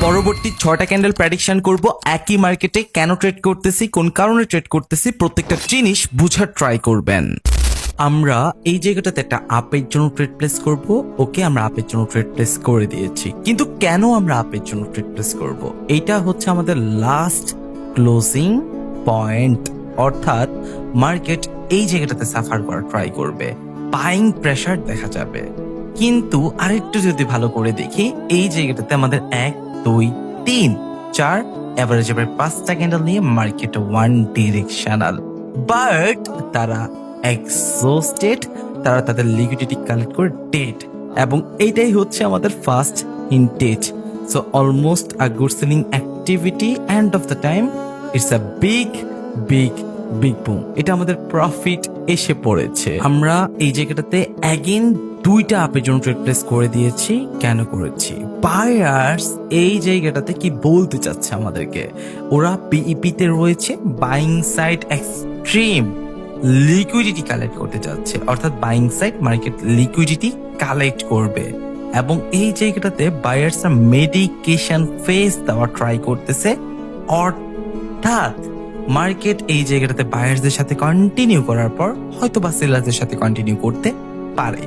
পরবর্তী 6টা candle prediction করব একই মার্কেটে কেন ট্রেড করতেছি, কোন কারণে ট্রেড করতেছি, প্রত্যেকটা জিনিস বুঝার ট্রাই করবেন। আমরা এই জায়গাটাতে একটা আপের জন্য ট্রেড প্লেস করব। ওকে, আমরা আপের জন্য ট্রেড প্লেস করে দিয়েছি, কিন্তু কেন আমরা আপের জন্য ট্রেড প্লেস করব? এইটা হচ্ছে আমাদের লাস্ট ক্লোজিং পয়েন্ট, অর্থাৎ মার্কেট এই জায়গাটাতে সাফার করার ট্রাই করবে, বাইং প্রেসার দেখা যাবে। কিন্তু আরেকটু যদি ভালো করে দেখি, এই জায়গাটাতে আমাদের 1 2 3 4 এভারেজ এবার 5টা ক্যান্ডেল নিয়ে মার্কেট ওয়ান ডিরেকশনাল, বাট তারা এক্সস্টেড, তারা তাদের লিকুইডিটি কালেক্ট করে ডেড, এবং এইটাই হচ্ছে আমাদের ফার্স্ট ইনটেজ। So almost a good selling activity, end of the time it's a big big big boom. এটা আমাদের প্রফিট এসে পড়েছে। আমরা এই জায়গাটাতে অ্যাগেন 2টা আপের জন্য ট্রেড প্লেস করে দিয়েছি। কেন করেছি? বায়ার্স এই জায়গাটাতে কি বলতে চাচ্ছে আমাদেরকে, ওরা পিইপি তে রয়েছে, buying side extreme liquidity collect করতে চাচ্ছে, অর্থাৎ buying side market liquidity collect করবে, এবং এই জায়গাটাতে বায়ার্স মেডিকেশন ফেজ দেওয়া ট্রাই করতেছে, অর্থাৎ মার্কেট এই জায়গাটাতে বায়ার্সদের সাথে কন্টিনিউ করার পর হয়তো বা সেলারদের সাথে কন্টিনিউ করতে পারে।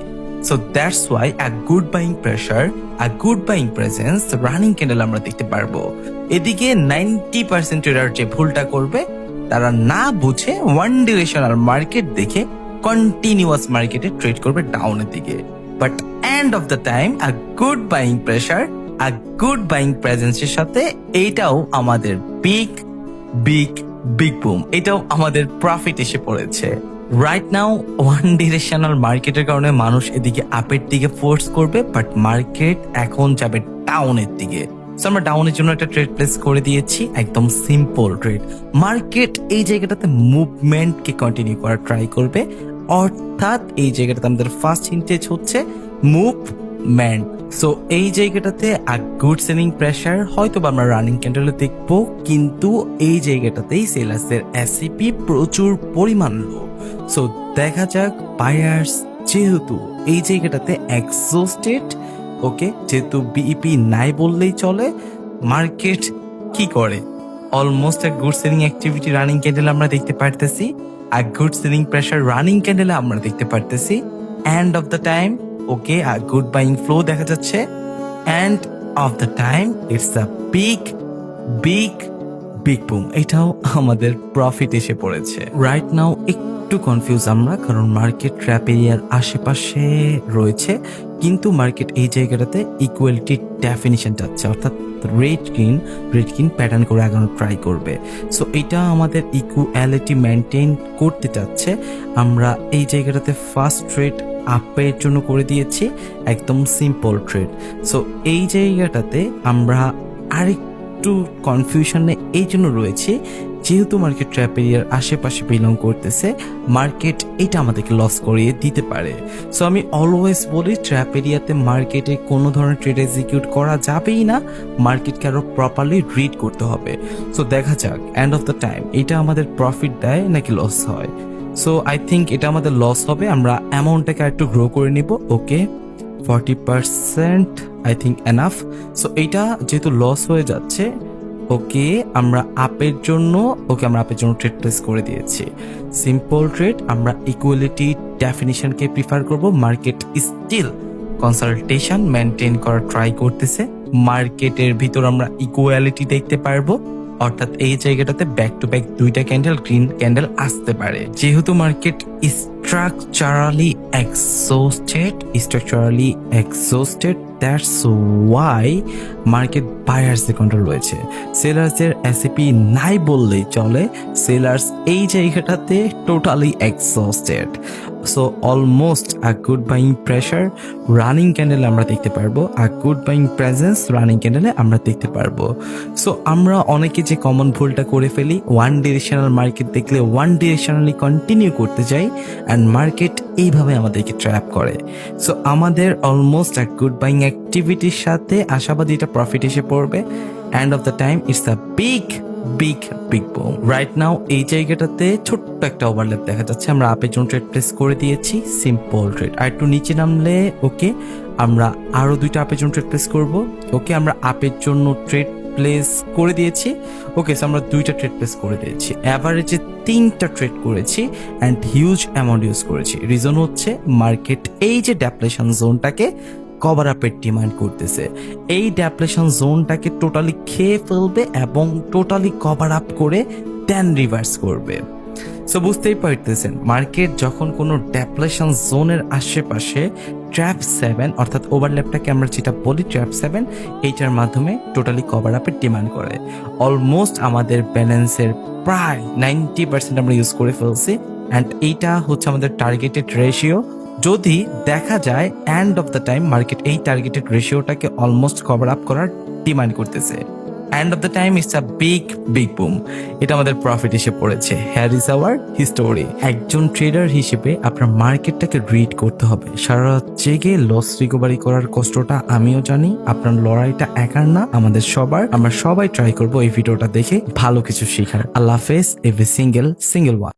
So that's why a good buying pressure, a good buying presence, running candle আমরা দেখতে পারবো। এদিকে 90% ট্রেডার যে ভুলটা করবে, তারা না বুঝে ওয়ান ডিরেকশনাল মার্কেট দেখে কন্টিনিউয়াস মার্কেটে ট্রেড করবে ডাউনের দিকে। But end of the time a good buying pressure, a good buying প্রেজেন্সের সাথে এইটাও আমাদের বিগ বিগ বিগ বুম, এটাও আমাদের প্রফিট এসে পড়েছে। রাইট নাও ওয়ান ডিরেকশনাল মার্কেটের কারণে মানুষ এদিকে আপের দিকে ফোর্স করবে, বাট মার্কেট এখন যাবে ডাউনের দিকে। সো আমরা ডাউনের জন্য একটা ট্রেড প্লেস করে দিয়েছি, একদম সিম্পল ট্রেড। মার্কেট এই জায়গাটাতে মুভমেন্টকে কন্টিনিউ করার ট্রাই করবে, অর্থাৎ এই জায়গাটাতে আমাদের ফার্স্ট ইনটেজ হচ্ছে মুভমেন্ট। সো এই জায়গাটাতে আ গুড সেলিং প্রেসার হয়তো বা আমরা রানিং ক্যান্ডেলে দেখবো, কিন্তু এই জায়গাটাতেই সেলার্সের এসিপি প্রচুর পরিমাণ লো। সো দেখা যাক বায়ার্স যেহেতু এই জায়গাটাতে এক্সস্টেড, ওকে, যেহেতু বিইপি নাই বললেই চলে, মার্কেট কি করে? Almost a good selling activity running candle আমরা দেখতে পারতেছি, a good selling pressure running ক্যান্ডেলে আমরা দেখতে পারতেছি, end of the time okay a good buying flow দেখা যাচ্ছে, end of the time it's a big big big boom. এটাও আমাদের প্রফিট এসে পড়েছে। রাইট নাও একটু কনফিউজ আমরা, কারণ মার্কেট ট্র্যাপ এরিয়ার আশেপাশে রয়েছে, কিন্তু মার্কেট এই জায়গাটাতে ইকুয়ালিটি ডেফিনিশন চাচ্ছে, অর্থাৎ রেড গ্রিন প্যাটার্ন করে আগানোর ট্রাই করবে। সো এটা আমাদের ইকুয়ালিটি মেনটেন করতে চাচ্ছে। আমরা এই জায়গাটাতে ফার্স্ট ট্রেড আপের জন্য করে দিয়েছি, একদম সিম্পল ট্রেড। সো এই জায়গাটাতে আমরা আরেকটু কনফিউশনে এই জন্য রয়েছে, যেহেতু মার্কেট ট্র্যাপ এরিয়ার আশেপাশে বিলং করতেছে, মার্কেট এটা আমাদেরকে লস করিয়ে দিতে পারে। সো আমি অলওয়েজ বলি, ট্র্যাপ এরিয়াতে মার্কেটে কোনো ধরনের ট্রেড এক্সিকিউট করা যাবেই না, মার্কেটকে আরো প্রপারলি রিড করতে হবে। সো দেখা যাক এন্ড অফ দ্য টাইম এটা আমাদের প্রফিট দেয় নাকি লস হয়। সো আই থিঙ্ক এটা আমাদের লস হবে। আমরা অ্যামাউন্টটাকে একটু গ্রো করে নিব। ওকে, 40% আই থিঙ্ক এনাফ। সো এইটা যেহেতু লস হয়ে যাচ্ছে, ওকে আমরা আপের জন্য ট্রেড প্লেস করে দিয়েছি, সিম্পল ট্রেড। আমরা ইকুয়ালিটি ডেফিনিশনকে প্রিফার করব। মার্কেট স্টিল কনসালটেশন মেনটেন করার ট্রাই করতেছে, মার্কেটের ভিতর আমরা ইকুয়ালিটি দেখতে পারবো, অর্থাৎ এই জায়গাটাতে ব্যাক টু ব্যাক 2টা ক্যান্ডেল গ্রিন ক্যান্ডেল আসতে পারে। যেহেতু market structurally exhausted, that's why market বায়ার্সের কন্ট্রোল রয়েছে, সেলার্সের এসিপি নাই বললেই চলে। সেলার্স এই জায়গাটাতে totally exhausted. So almost a good buying pressure running ক্যান্ডেলে আমরা দেখতে পারবো, a good buying presence running ক্যান্ডেলে আমরা দেখতে পারবো। সো আমরা অনেকে যে কমন ভুলটা করে ফেলি, ওয়ান ডিরেকশনাল মার্কেট দেখলে ওয়ান ডিরেকশনালি কন্টিনিউ করতে যাই, অ্যান্ড মার্কেট এইভাবে আমাদেরকে ট্র্যাপ করে। সো আমাদের অলমোস্ট আ গুড বাইং অ্যাক্টিভিটির সাথে আশাবাদী এটা প্রফিট এসে পড়বে। And of the time it's a big big broom. Right now এই জায়গাটাতে ছোট্ট একটা ওভারল্যাপ দেখা যাচ্ছে। আমরা আপের জন্য ট্রেড প্লেস করে দিয়েছি, সিম্পল ট্রেড। আর একটু নিচে নামলে ওকে আমরা আরো 2টা আপের জন্য ট্রেড প্লেস করব। ওকে আমরা আপের জন্য ট্রেড প্লেস করে দিয়েছি। ওকে সো আমরা 2টা ট্রেড প্লেস করে দিয়েছি, অ্যাভারেজে 3টা ট্রেড করেছি অ্যান্ড হিউজ অ্যামাউন্ট ইউজ করেছি। রিজন হচ্ছে মার্কেট এই যে ডেপ্লেশন জোনটাকে কভার আপের ডিমান্ড করতেছে, এই ডেপ্লেশন জোনটাকে টোটালি খেয়ে ফেলবে এবং টোটালি কভার আপ করে দেন রিভার্স করবে। সো বুঝতেই পারতেছেন মার্কেট যখন কোনো ডেপ্লেশন জোনের আশেপাশে ট্র্যাপ 7 অর্থাৎ ওভারল্যাপটাকে আমরা যেটা বলি ট্র্যাপ 7, এইটার মাধ্যমে টোটালি কভার আপের ডিমান্ড করে। অলমোস্ট আমাদের ব্যালেন্সের প্রায় 90% আমরা ইউজ করে ফেলছি অ্যান্ড এইটা হচ্ছে আমাদের টার্গেটেড রেশিও। যদি দেখা যায় and of the time market এই টার্গেটেড রেশিওটাকে অলমোস্ট কভার আপ করার ডিমান্ড করতেছে, and of the time it's a big boom. এটা আমাদের প্রফিট এসে পড়েছে। Hair is our history. একজন ট্রেডার হিসেবে আপনার মার্কেটটাকে রিড করতে হবে। সারা রাত জেগে লস রিকভারি করার কষ্টটা আমিও জানি, আপনার লড়াইটা একার না, আমাদের সবার। আমরা সবাই ট্রাই করবো এই ভিডিওটা দেখে ভালো কিছু শেখার। আল্লাহ হাফেজ, এভরি সিঙ্গেল ওয়ান।